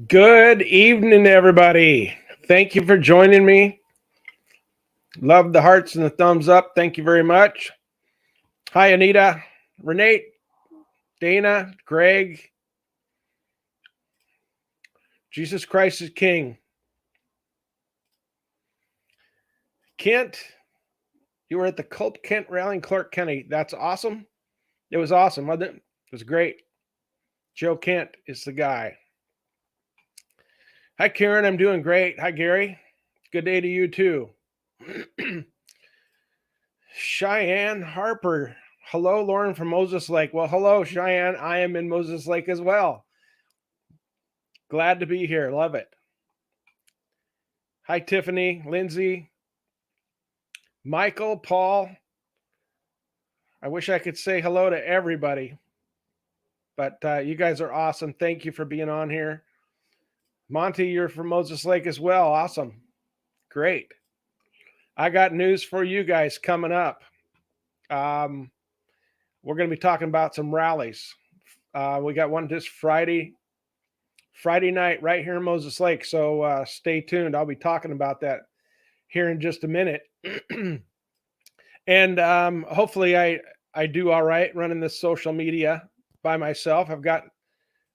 Good evening, everybody. Thank you for joining me. Love the hearts and the thumbs up. Thank you very much. Hi, Anita, Renee, Dana, Greg. Jesus Christ is King. Kent, you were at the Cult Kent rally in Clark County. That's awesome. It was awesome, wasn't it? It was great. Joe Kent is the guy. Hi, Karen. I'm doing great. Hi, Gary. Good day to you, too. Cheyenne Harper. Hello, Loren from Moses Lake. Well, hello, Cheyenne. I am in Moses Lake as well. Glad to be here. Love it. Hi, Tiffany, Lindsay, Michael, Paul. I wish I could say hello to everybody, but you guys are awesome. Thank you for being on here. Monty, you're from Moses Lake as well. Awesome. Great. I got news for you guys coming up. We're going to be talking about some rallies. We got one this Friday night right here in Moses Lake. So stay tuned. I'll be talking about that here in just a minute. And hopefully I do all right running this social media by myself. I've got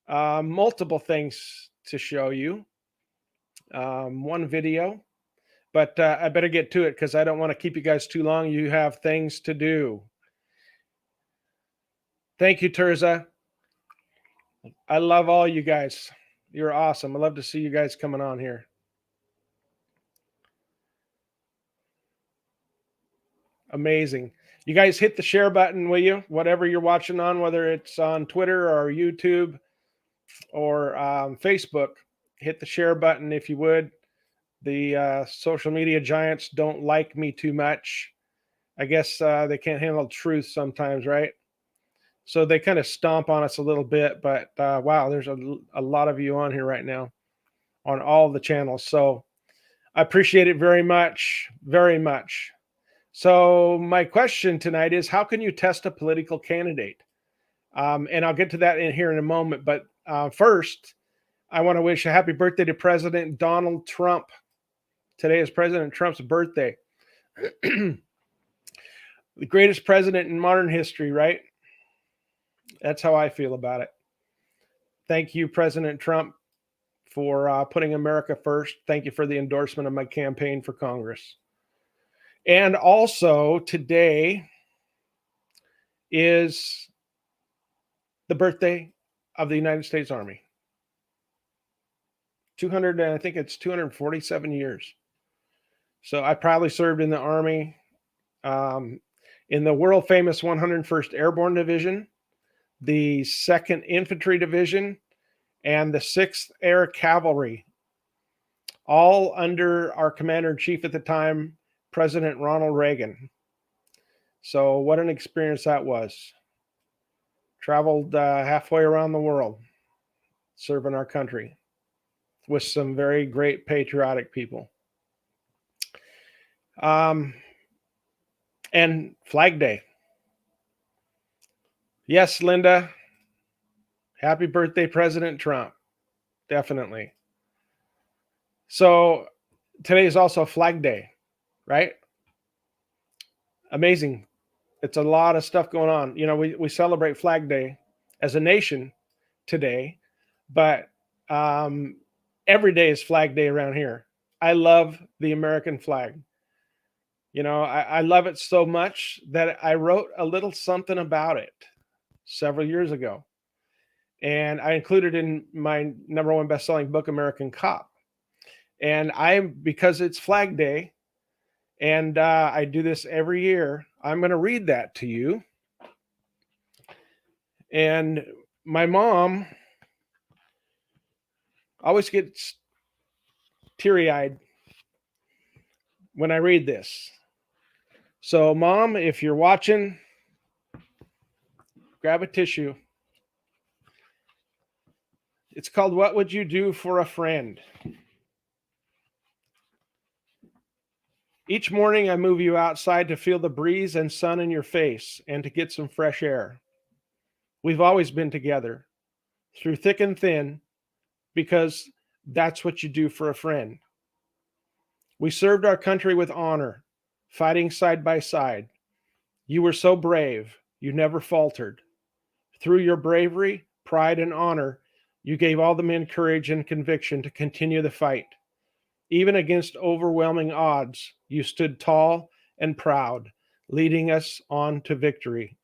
multiple things to show you. One video, but I better get to it because I don't want to keep you guys too long. You have things to do. Thank you, Terza. I love all you guys. You're awesome. I love to see you guys coming on here. Amazing. You guys hit the share button, will you? Whatever you're watching on, whether it's on Twitter or YouTube or Facebook, hit the share button if you would. The social media giants don't like me too much. I guess they can't handle truth sometimes, right? So they kind of stomp on us a little bit, but wow, there's a lot of you on here right now on all the channels. So I appreciate it very much, very much. So my question tonight is, how can you test a political candidate? And I'll get to that in here in a moment. But first, I want to wish a happy birthday to President Donald Trump. Today is President Trump's birthday. The greatest president in modern history, right? That's how I feel about it. Thank you, President Trump, for putting America first. Thank you for the endorsement of my campaign for Congress. And also today is the birthday of the United States Army. I think it's 247 years. So I probably served in the Army in the world famous 101st Airborne Division, the 2nd Infantry Division, and the 6th Air Cavalry, all under our commander-in-chief at the time, President Ronald Reagan. So what an experience that was. Traveled halfway around the world, serving our country with some very great patriotic people. And Flag Day. Yes, Linda. Happy birthday, President Trump. Definitely. So today is also Flag Day, right? Amazing. It's a lot of stuff going on. You know, we celebrate Flag Day as a nation today, but every day is Flag Day around here. I love the American flag. You know, I love it so much that I wrote a little something about it several years ago. And I included in my #1 best-selling book, American Cop. And because it's Flag Day, and I do this every year, I'm going to read that to you. And my mom always gets teary-eyed when I read this. So, Mom, if you're watching, grab a tissue. It's called What Would You Do for a Friend? Each morning I move you outside to feel the breeze and sun in your face and to get some fresh air. We've always been together, through thick and thin, because That's what you do for a friend. We served our country with honor, fighting side by side. You were so brave, you never faltered. Through your bravery, pride, and honor, you gave all the men courage and conviction to continue the fight. Even against overwhelming odds, you stood tall and proud, leading us on to victory.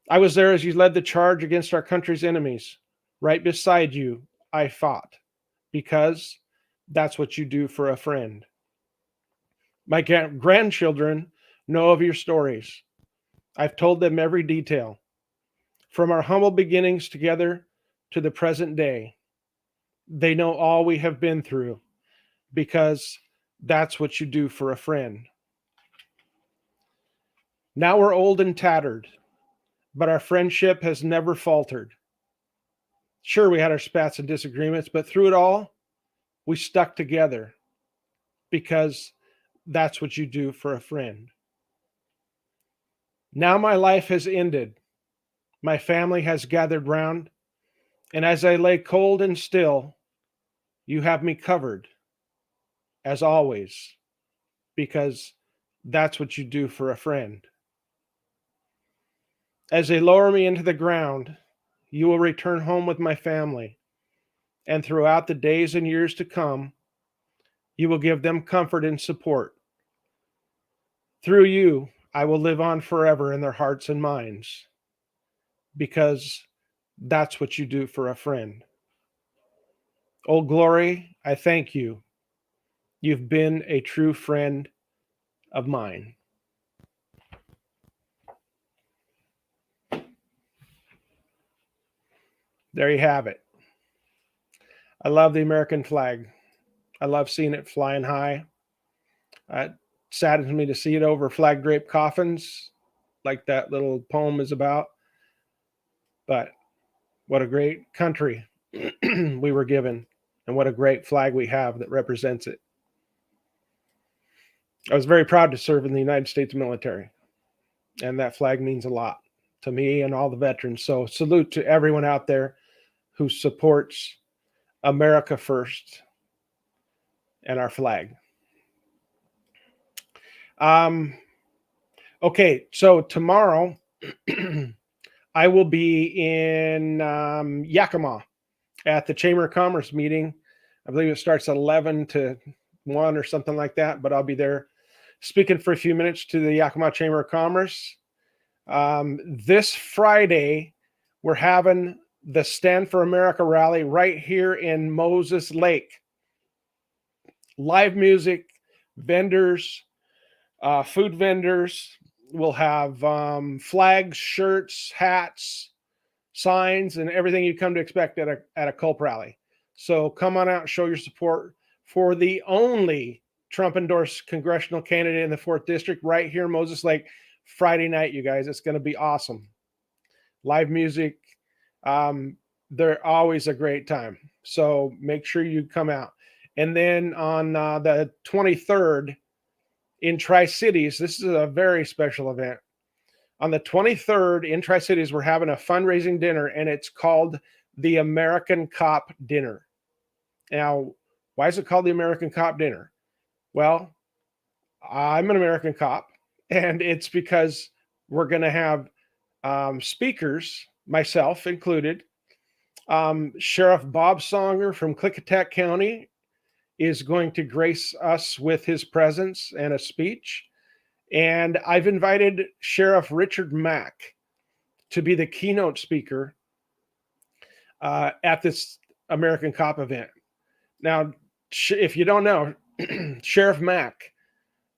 I was there as you led the charge against our country's enemies. Right beside you, I fought, because that's what you do for a friend. My grandchildren know of your stories. I've told them every detail, from our humble beginnings together to the present day. They know all we have been through, because that's what you do for a friend. Now we're old and tattered, but our friendship has never faltered. Sure, we had our spats and disagreements, but through it all, we stuck together, because that's what you do for a friend. Now my life has ended. My family has gathered round, and as I lay cold and still, you have me covered, as always, because that's what you do for a friend. As they lower me into the ground, you will return home with my family, and throughout the days and years to come, you will give them comfort and support. Through you, I will live on forever in their hearts and minds, because that's what you do for a friend. Old Glory, I thank you. You've been a true friend of mine. There you have it. I love the American flag. I love seeing it flying high. It saddens me to see it over flag draped coffins, like that little poem is about. But what a great country we were given, and what a great flag we have that represents it. I was very proud to serve in the United States military, and that flag means a lot to me and all the veterans. So salute to everyone out there who supports America first and our flag. Okay, so tomorrow I will be in Yakima at the Chamber of Commerce meeting. I believe it starts at 11 to 1 or something like that, but I'll be there speaking for a few minutes to the Yakima Chamber of Commerce. This Friday, we're having the Stand for America rally right here in Moses Lake. Live music, vendors, food vendors. We'll have flags, shirts, hats, signs, and everything you come to expect at a Culp rally. So come on out and show your support for the only Trump-endorsed congressional candidate in the 4th District right here in Moses Lake. Friday night, you guys. It's going to be awesome. Live music. They're always a great time. So make sure you come out. And then on the 23rd in Tri-Cities, this is a very special event. On the 23rd in Tri-Cities, we're having a fundraising dinner, and it's called the American Cop Dinner. Now, why is it called the American Cop Dinner? Well, I'm an American cop, and it's because we're going to have speakers, myself included. Sheriff Bob Songer from Klickitat County is going to grace us with his presence and a speech. And I've invited Sheriff Richard Mack to be the keynote speaker at this American Cop event. Now, if you don't know, Sheriff Mack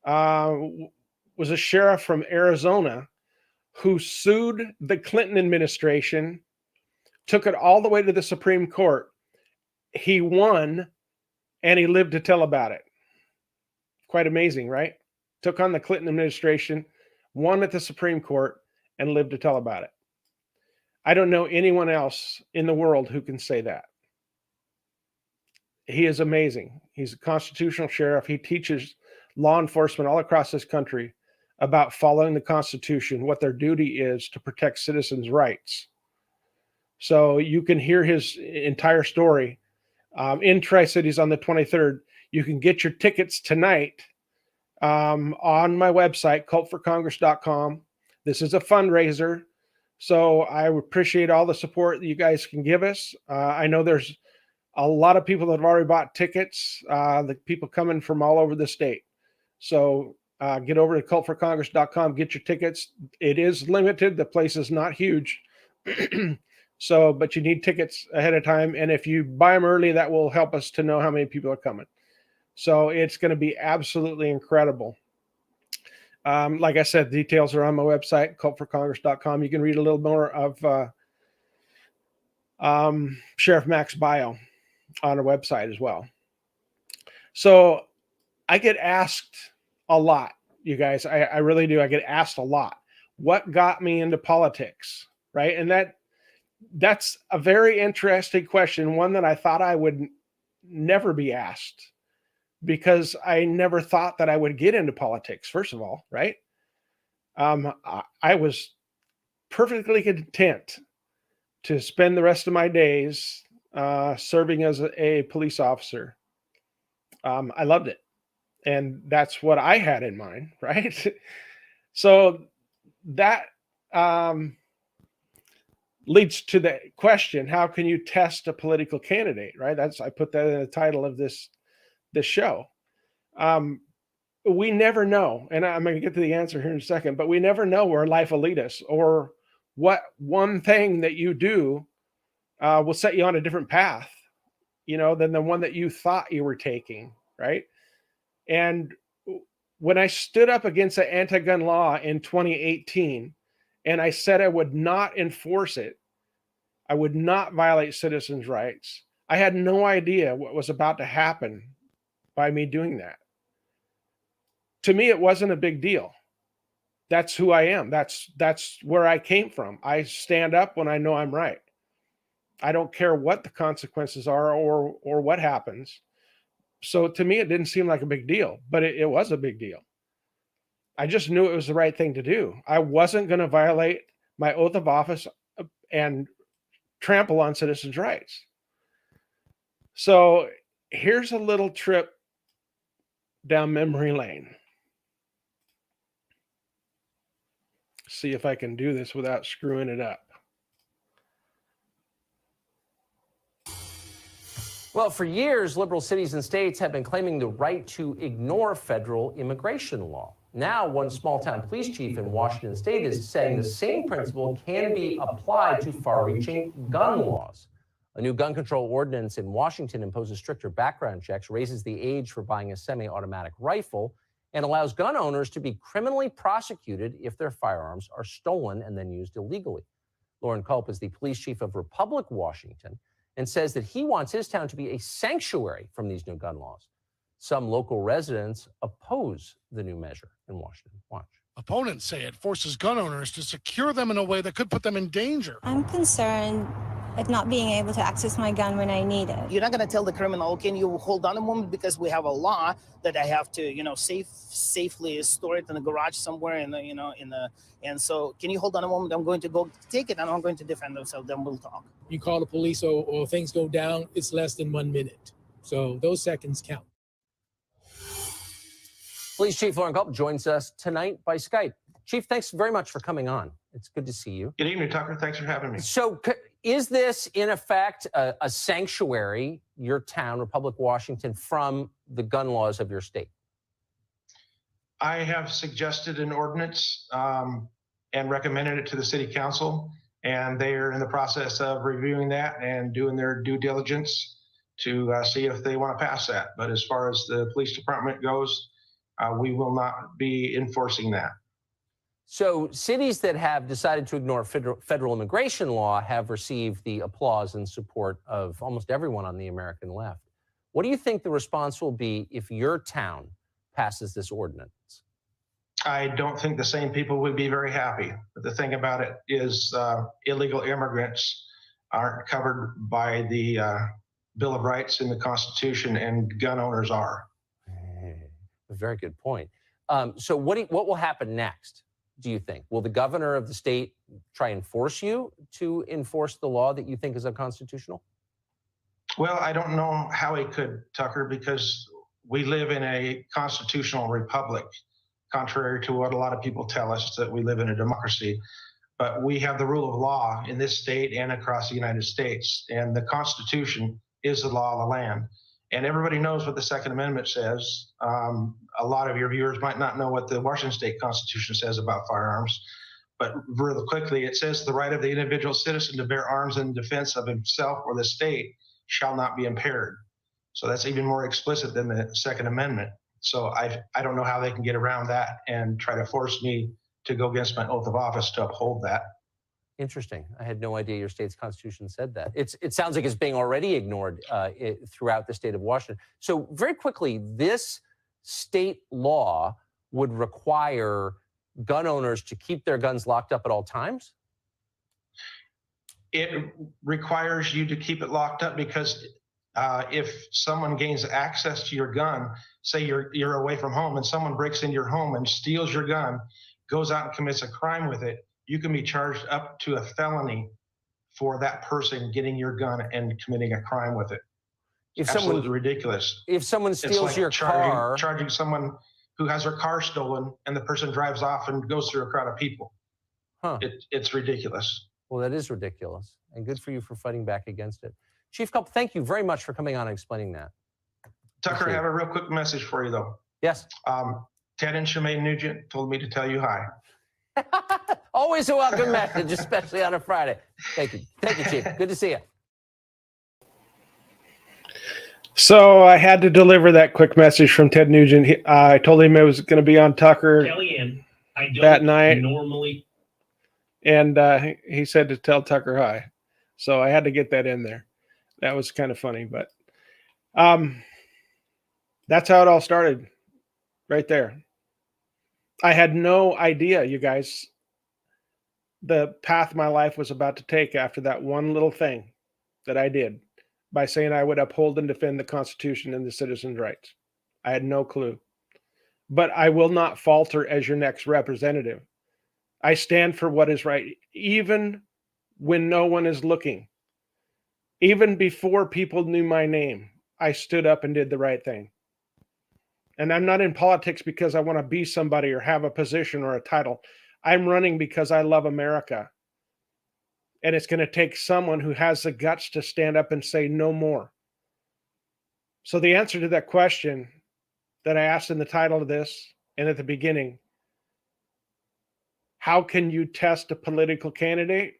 was a sheriff from Arizona who sued the Clinton administration, took it all the way to the Supreme Court. He won, and he lived to tell about it. Quite amazing, right? Took on the Clinton administration, won at the Supreme Court, and lived to tell about it. I don't know anyone else in the world who can say that. He is amazing. He's a constitutional sheriff. He teaches law enforcement all across this country about following the Constitution, what their duty is to protect citizens' rights. So you can hear his entire story in Tri-Cities on the 23rd. You can get your tickets tonight on my website, cultforcongress.com. This is a fundraiser, so I appreciate all the support that you guys can give us. I know there's a lot of people that have already bought tickets, the people coming from all over the state. So get over to cultforcongress.com, get your tickets. It is limited. The place is not huge. So, but you need tickets ahead of time. And if you buy them early, that will help us to know how many people are coming. So it's going to be absolutely incredible. Like I said, details are on my website, cultforcongress.com. You can read a little more of Sheriff Mack's bio on our website as well. So I get asked a lot, you guys. I really do. I get asked a lot. What got me into politics, right? And that's a very interesting question, one that I thought I would never be asked, because I never thought that I would get into politics, first of all, right? I was perfectly content to spend the rest of my days serving as a police officer. I loved it. And that's what I had in mind, right? So that leads to the question, how can you test a political candidate, right? I put that in the title of this show. We never know, and I'm going to get to the answer here in a second, but we never know where life will lead us, or what one thing that you do will set you on a different path, than the one that you thought you were taking, right? And when I stood up against the anti-gun law in 2018, and I said I would not enforce it, I would not violate citizens' rights, I had no idea what was about to happen by me doing that. To me, it wasn't a big deal. That's who I am. That's where I came from. I stand up when I know I'm right. I don't care what the consequences are or what happens. So to me, it didn't seem like a big deal, but it was a big deal. I just knew it was the right thing to do. I wasn't going to violate my oath of office and trample on citizens' rights. So here's a little trip down memory lane. See if I can do this without screwing it up. Well, for years, liberal cities and states have been claiming the right to ignore federal immigration law. Now, one small-town police chief in Washington state is saying the same principle can be applied to far-reaching gun laws. A new gun control ordinance in Washington imposes stricter background checks, raises the age for buying a semi-automatic rifle, and allows gun owners to be criminally prosecuted if their firearms are stolen and then used illegally. Loren Culp is the police chief of Republic, Washington, and says that he wants his town to be a sanctuary from these new gun laws. Some local residents oppose the new measure in Washington. Watch. Opponents say it forces gun owners to secure them in a way that could put them in danger. I'm concerned at not being able to access my gun when I need it. You're not going to tell the criminal, can you hold on a moment, because we have a law that I have to, safely store it in the garage somewhere, and so can you hold on a moment? I'm going to go take it and I'm going to defend myself. Then we'll talk. You call the police or things go down, it's less than 1 minute. So those seconds count. Police Chief Loren Culp joins us tonight by Skype. Chief, thanks very much for coming on. It's good to see you. Good evening, Tucker. Thanks for having me. So is this, in effect, a sanctuary, your town, Republic, Washington, from the gun laws of your state? I have suggested an ordinance and recommended it to the city council, and they are in the process of reviewing that and doing their due diligence to see if they want to pass that. But as far as the police department goes, we will not be enforcing that. So cities that have decided to ignore federal immigration law have received the applause and support of almost everyone on the American left. What do you think the response will be if your town passes this ordinance? I don't think the same people would be very happy. But the thing about it is illegal immigrants aren't covered by the Bill of Rights in the Constitution, and gun owners are. A very good point. So what will happen next, do you think? Will the governor of the state try and force you to enforce the law that you think is unconstitutional? Well, I don't know how he could, Tucker, because we live in a constitutional republic, contrary to what a lot of people tell us that we live in a democracy. But we have the rule of law in this state and across the United States. And the Constitution is the law of the land. And everybody knows what the Second Amendment says. A lot of your viewers might not know what the Washington State Constitution says about firearms. But really quickly, it says the right of the individual citizen to bear arms in defense of himself or the state shall not be impaired. So that's even more explicit than the Second Amendment. So I don't know how they can get around that and try to force me to go against my oath of office to uphold that. Interesting. I had no idea your state's constitution said that. It sounds like it's being already ignored throughout the state of Washington. So very quickly, this state law would require gun owners to keep their guns locked up at all times? It requires you to keep it locked up because if someone gains access to your gun, say you're away from home and someone breaks into your home and steals your gun, goes out and commits a crime with it, you can be charged up to a felony for that person getting your gun and committing a crime with it. If Absolutely someone, ridiculous. if someone It's steals like your car, charging someone who has their car stolen and the person drives off and goes through a crowd of people. It's ridiculous. Well, that is ridiculous. And good for you for fighting back against it. Chief Culp, thank you very much for coming on and explaining that. Tucker, I have a real quick message for you, though. Yes. Ted and Shemaine Nugent told me to tell you hi. Always a welcome message, especially on a Friday. Thank you. Thank you, Chief. Good to see you. So I had to deliver that quick message from Ted Nugent. I told him it was going to be on Tucker that night. And he said to tell Tucker hi. So I had to get that in there. That was kind of funny, but that's how it all started right there. I had no idea, you guys, the path my life was about to take after that one little thing that I did by saying I would uphold and defend the Constitution and the citizens' rights. I had no clue. But I will not falter as your next representative. I stand for what is right, even when no one is looking. Even before people knew my name, I stood up and did the right thing. And I'm not in politics because I want to be somebody or have a position or a title. I'm running because I love America. And it's going to take someone who has the guts to stand up and say no more. So the answer to that question that I asked in the title of this and at the beginning, how can you test a political candidate?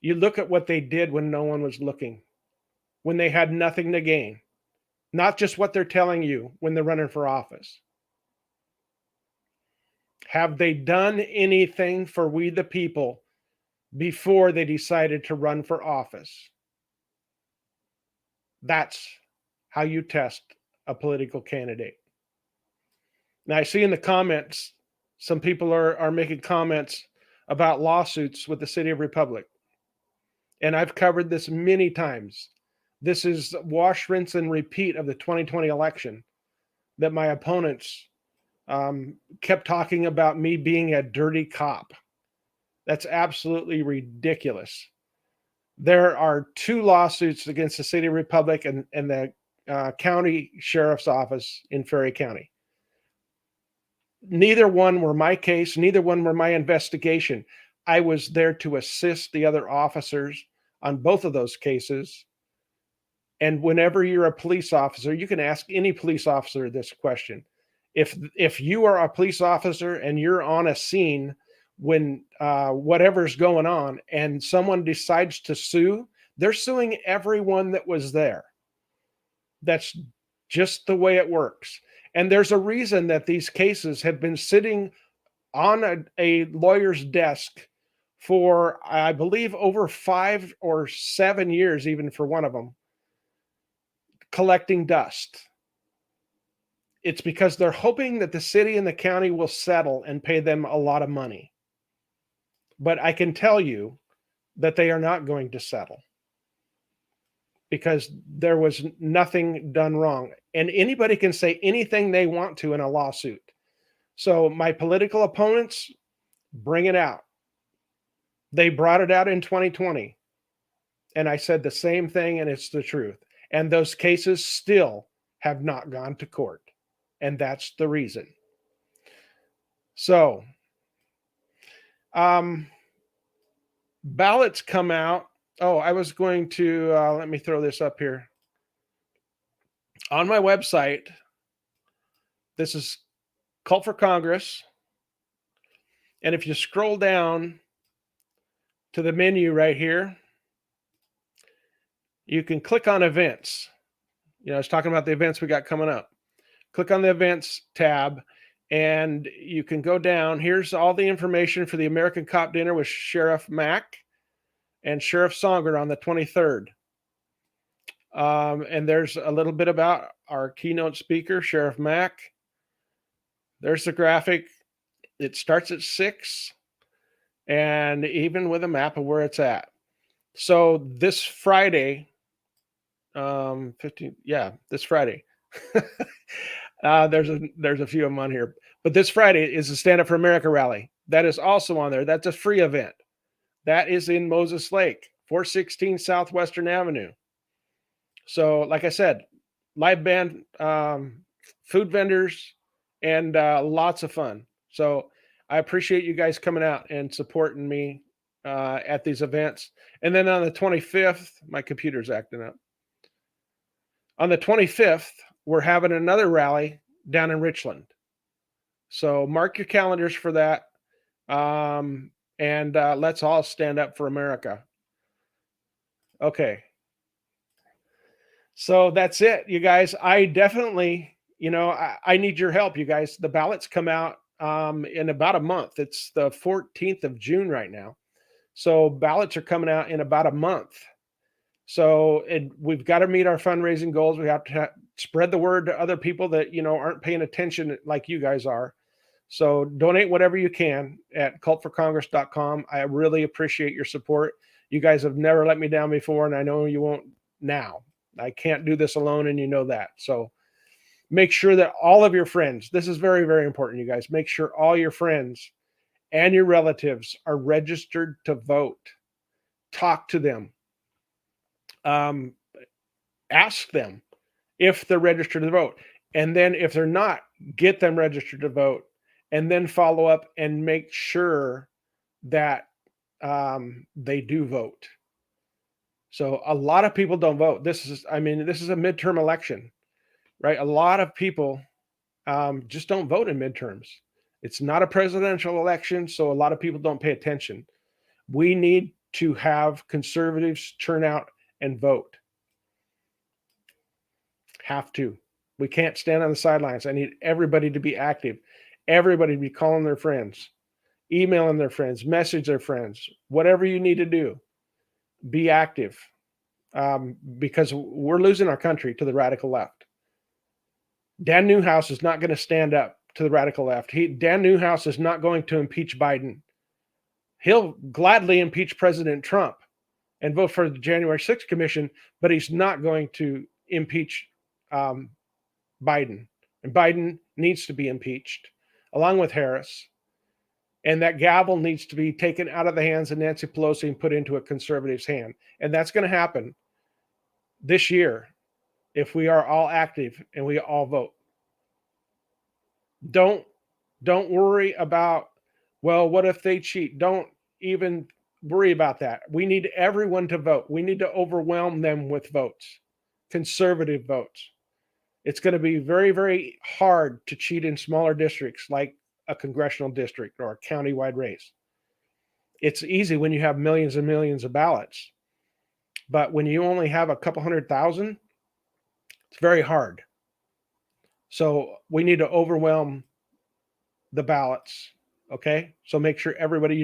You look at what they did when no one was looking, when they had nothing to gain, not just what they're telling you when they're running for office. Have they done anything for we the people before they decided to run for office? That's how you test a political candidate. Now, I see in the comments, some people are making comments about lawsuits with the City of Republic. And I've covered this many times. This is wash, rinse, and repeat of the 2020 election that my opponents kept talking about me being a dirty cop. That's absolutely ridiculous. There are 2 lawsuits against the City of Republic and the county sheriff's office in Ferry County. Neither one were my case. Neither one were my investigation. I was there to assist the other officers on both of those cases. And whenever you're a police officer, you can ask any police officer this question. If you are a police officer and you're on a scene when whatever's going on and someone decides to sue, they're suing everyone that was there. That's just the way it works. And there's a reason that these cases have been sitting on a lawyer's desk for, I believe, over 5 or 7 years, even for one of them, collecting dust. It's because they're hoping that the city and the county will settle and pay them a lot of money. But I can tell you that they are not going to settle because there was nothing done wrong. And anybody can say anything they want to in a lawsuit. So my political opponents, bring it out. They brought it out in 2020. And I said the same thing, and it's the truth. And those cases still have not gone to court. And that's the reason. So, ballots come out. Oh, I was going to, let me throw this up here. On my website, this is Cult for Congress. And if you scroll down to the menu right here, you can click on events. I was talking about the events we got coming up. Click on the events tab and you can go down. Here's all the information for the American Cop Dinner with Sheriff Mack and Sheriff Songer on the 23rd. And there's a little bit about our keynote speaker, Sheriff Mack. There's the graphic. It starts at 6 and even with a map of where it's at. So this Friday, this Friday. There's a few of them on here, but this Friday is the Stand Up for America rally. That is also on there. That's a free event. That is in Moses Lake, 416 Southwestern Avenue. So, like I said, live band, food vendors, and lots of fun. So I appreciate you guys coming out and supporting me at these events. And then on the 25th, my computer's acting up. On the 25th, we're having another rally down in Richland. So mark your calendars for that. And let's all stand up for America. Okay. So that's it, you guys. I definitely, I need your help, you guys. The ballots come out in about a month. It's the 14th of June right now. So ballots are coming out in about a month. So we've got to meet our fundraising goals. We have to spread the word to other people that, aren't paying attention like you guys are. So donate whatever you can at cultforcongress.com. I really appreciate your support. You guys have never let me down before, and I know you won't now. I can't do this alone, and you know that. So make sure that all of your friends, this is very, very important, you guys, make sure all your friends and your relatives are registered to vote. Talk to them. Ask them if they're registered to vote. And then if they're not, get them registered to vote, and then follow up and make sure that they do vote. So a lot of people don't vote. This is a midterm election, right? A lot of people just don't vote in midterms. It's not a presidential election, so a lot of people don't pay attention. We need to have conservatives turn out and vote. Have to. We can't stand on the sidelines. I need everybody to be active. Everybody to be calling their friends, emailing their friends, message their friends, whatever you need to do. Be active, because we're losing our country to the radical left. Dan Newhouse is not going to stand up to the radical left. Dan Newhouse is not going to impeach Biden. He'll gladly impeach President Trump and vote for the January 6th commission, but he's not going to impeach Biden. And Biden needs to be impeached along with Harris. And that gavel needs to be taken out of the hands of Nancy Pelosi and put into a conservative's hand. And that's going to happen this year if we are all active and we all vote. Don't worry about, well, what if they cheat? Don't even worry about that. We need everyone to vote. We need to overwhelm them with votes, conservative votes. It's going to be very, very hard to cheat in smaller districts like a congressional district or a countywide race. It's easy when you have millions and millions of ballots. But when you only have a couple 100,000, it's very hard. So we need to overwhelm the ballots. Okay? So make sure everybody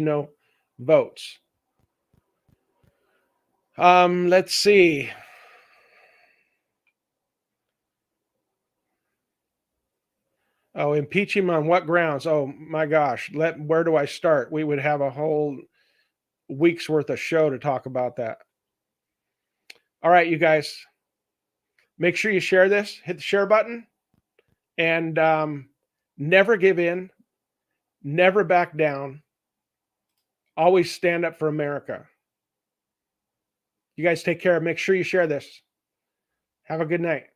votes. Let's see. Oh, impeach him on what grounds? Oh my gosh. Where do I start? We would have a whole week's worth of show to talk about that. All right, you guys. Make sure you share this. Hit the share button. And never give in. Never back down. Always stand up for America. You guys take care. Make sure you share this. Have a good night.